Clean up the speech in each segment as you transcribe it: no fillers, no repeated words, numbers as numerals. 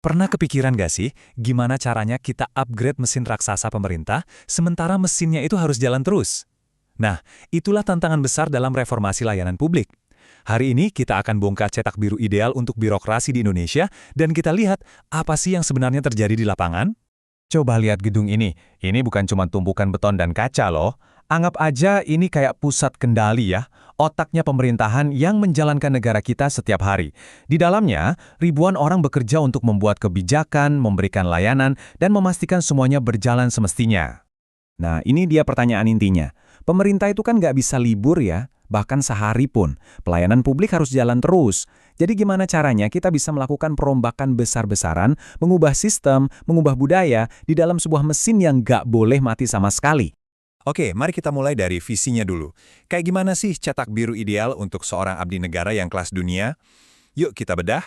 Pernah kepikiran gak sih, gimana caranya kita upgrade mesin raksasa pemerintah, sementara mesinnya itu harus jalan terus? Nah, itulah tantangan besar dalam reformasi layanan publik. Hari ini kita akan bongkar cetak biru ideal untuk birokrasi di Indonesia, dan kita lihat apa sih yang sebenarnya terjadi di lapangan? Coba lihat gedung ini. Ini bukan cuma tumpukan beton dan kaca loh. Anggap aja ini kayak pusat kendali ya. Otaknya pemerintahan yang menjalankan negara kita setiap hari. Di dalamnya, ribuan orang bekerja untuk membuat kebijakan, memberikan layanan, dan memastikan semuanya berjalan semestinya. Nah, ini dia pertanyaan intinya. Pemerintah itu kan nggak bisa libur ya, bahkan sehari pun. Pelayanan publik harus jalan terus. Jadi gimana caranya kita bisa melakukan perombakan besar-besaran, mengubah sistem, mengubah budaya di dalam sebuah mesin yang nggak boleh mati sama sekali? Oke, mari kita mulai dari visinya dulu. Kayak gimana sih cetak biru ideal untuk seorang abdi negara yang kelas dunia? Yuk kita bedah.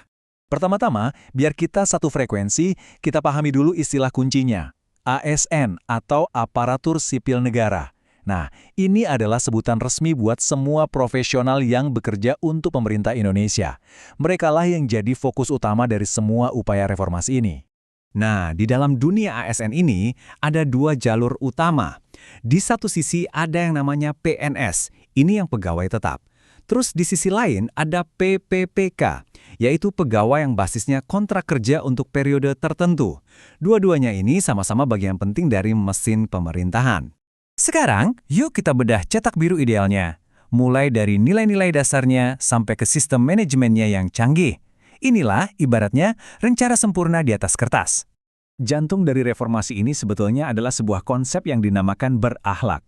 Pertama-tama, biar kita satu frekuensi, kita pahami dulu istilah kuncinya. ASN atau Aparatur Sipil Negara. Nah, ini adalah sebutan resmi buat semua profesional yang bekerja untuk pemerintah Indonesia. Merekalah yang jadi fokus utama dari semua upaya reformasi ini. Nah, di dalam dunia ASN ini ada dua jalur utama. Di satu sisi ada yang namanya PNS, ini yang pegawai tetap. Terus di sisi lain ada PPPK, yaitu pegawai yang basisnya kontrak kerja untuk periode tertentu. Dua-duanya ini sama-sama bagian penting dari mesin pemerintahan. Sekarang, yuk kita bedah cetak biru idealnya. Mulai dari nilai-nilai dasarnya sampai ke sistem manajemennya yang canggih. Inilah ibaratnya rencana sempurna di atas kertas. Jantung dari reformasi ini sebetulnya adalah sebuah konsep yang dinamakan berakhlak.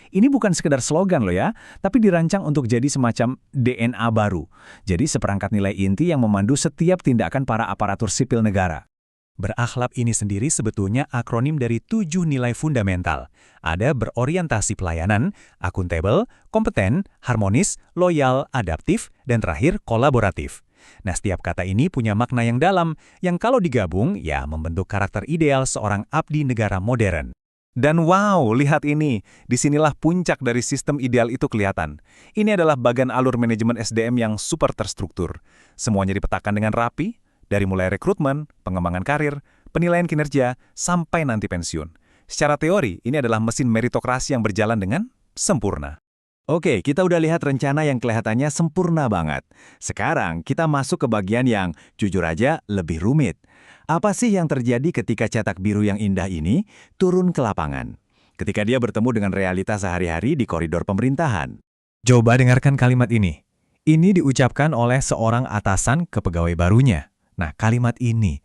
Ini bukan sekedar slogan loh ya, tapi dirancang untuk jadi semacam DNA baru. Jadi seperangkat nilai inti yang memandu setiap tindakan para aparatur sipil negara. Berakhlak ini sendiri sebetulnya akronim dari 7 nilai fundamental. Ada berorientasi pelayanan, akuntabel, kompeten, harmonis, loyal, adaptif, dan terakhir kolaboratif. Nah, setiap kata ini punya makna yang dalam, yang kalau digabung, ya membentuk karakter ideal seorang abdi negara modern. Dan wow, lihat ini, disinilah puncak dari sistem ideal itu kelihatan. Ini adalah bagan alur manajemen SDM yang super terstruktur. Semuanya dipetakan dengan rapi, dari mulai rekrutmen, pengembangan karir, penilaian kinerja, sampai nanti pensiun. Secara teori, ini adalah mesin meritokrasi yang berjalan dengan sempurna. Oke, kita udah lihat rencana yang kelihatannya sempurna banget. Sekarang kita masuk ke bagian yang, jujur aja, lebih rumit. Apa sih yang terjadi ketika cetak biru yang indah ini turun ke lapangan? Ketika dia bertemu dengan realitas sehari-hari di koridor pemerintahan. Coba dengarkan kalimat ini. Ini diucapkan oleh seorang atasan ke pegawai barunya. Nah, kalimat ini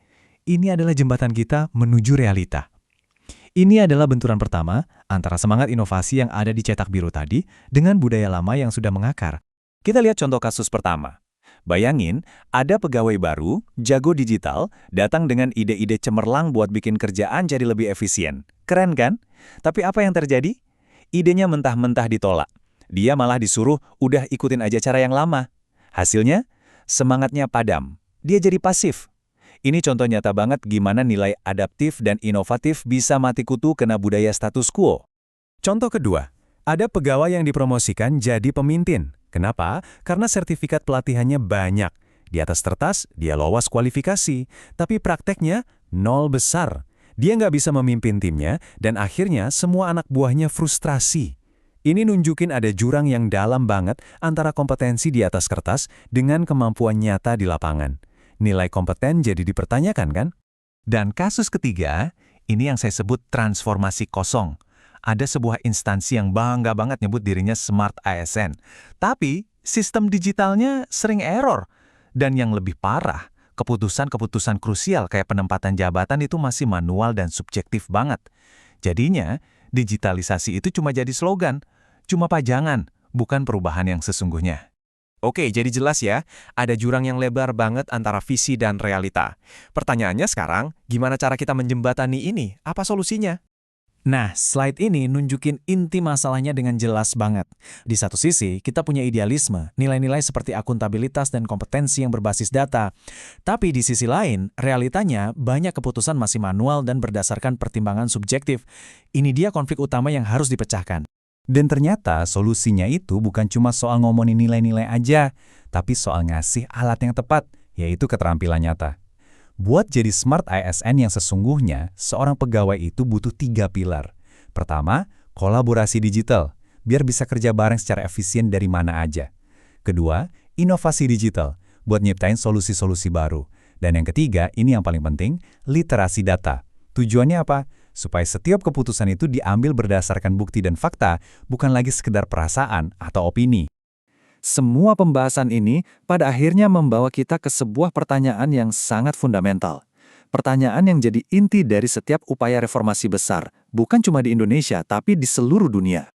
adalah jembatan kita menuju realita. Ini adalah benturan pertama antara semangat inovasi yang ada di cetak biru tadi dengan budaya lama yang sudah mengakar. Kita lihat contoh kasus pertama. Bayangin, ada pegawai baru, jago digital, datang dengan ide-ide cemerlang buat bikin kerjaan jadi lebih efisien. Keren kan? Tapi apa yang terjadi? Idenya mentah-mentah ditolak. Dia malah disuruh udah ikutin aja cara yang lama. Hasilnya, semangatnya padam. Dia jadi pasif. Ini contoh nyata banget gimana nilai adaptif dan inovatif bisa mati kutu kena budaya status quo. Contoh kedua, ada pegawai yang dipromosikan jadi pemimpin. Kenapa? Karena sertifikat pelatihannya banyak. Di atas kertas, dia lolos kualifikasi, tapi prakteknya nol besar. Dia nggak bisa memimpin timnya, dan akhirnya semua anak buahnya frustrasi. Ini nunjukin ada jurang yang dalam banget antara kompetensi di atas kertas dengan kemampuan nyata di lapangan. Nilai kompeten jadi dipertanyakan kan? Dan kasus ketiga, ini yang saya sebut transformasi kosong. Ada sebuah instansi yang bangga banget nyebut dirinya Smart ASN. Tapi sistem digitalnya sering error. Dan yang lebih parah, keputusan-keputusan krusial kayak penempatan jabatan itu masih manual dan subjektif banget. Jadinya, digitalisasi itu cuma jadi slogan, cuma pajangan, bukan perubahan yang sesungguhnya. Oke, jadi jelas ya, ada jurang yang lebar banget antara visi dan realita. Pertanyaannya sekarang, gimana cara kita menjembatani ini? Apa solusinya? Nah, slide ini nunjukin inti masalahnya dengan jelas banget. Di satu sisi, kita punya idealisme, nilai-nilai seperti akuntabilitas dan kompetensi yang berbasis data. Tapi di sisi lain, realitanya banyak keputusan masih manual dan berdasarkan pertimbangan subjektif. Ini dia konflik utama yang harus dipecahkan. Dan ternyata solusinya itu bukan cuma soal ngomongin nilai-nilai aja, tapi soal ngasih alat yang tepat, yaitu keterampilan nyata. Buat jadi smart ASN yang sesungguhnya, seorang pegawai itu butuh 3 pilar. Pertama, kolaborasi digital, biar bisa kerja bareng secara efisien dari mana aja. Kedua, inovasi digital, buat nyiptain solusi-solusi baru. Dan yang ketiga, ini yang paling penting, literasi data. Tujuannya apa? Supaya setiap keputusan itu diambil berdasarkan bukti dan fakta, bukan lagi sekedar perasaan atau opini. Semua pembahasan ini pada akhirnya membawa kita ke sebuah pertanyaan yang sangat fundamental. Pertanyaan yang jadi inti dari setiap upaya reformasi besar, bukan cuma di Indonesia, tapi di seluruh dunia.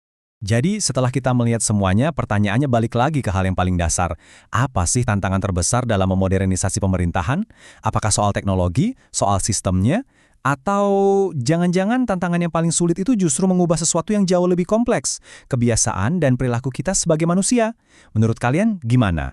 Jadi setelah kita melihat semuanya, pertanyaannya balik lagi ke hal yang paling dasar. Apa sih tantangan terbesar dalam memodernisasi pemerintahan? Apakah soal teknologi, soal sistemnya? Atau jangan-jangan tantangan yang paling sulit itu justru mengubah sesuatu yang jauh lebih kompleks, kebiasaan dan perilaku kita sebagai manusia? Menurut kalian gimana?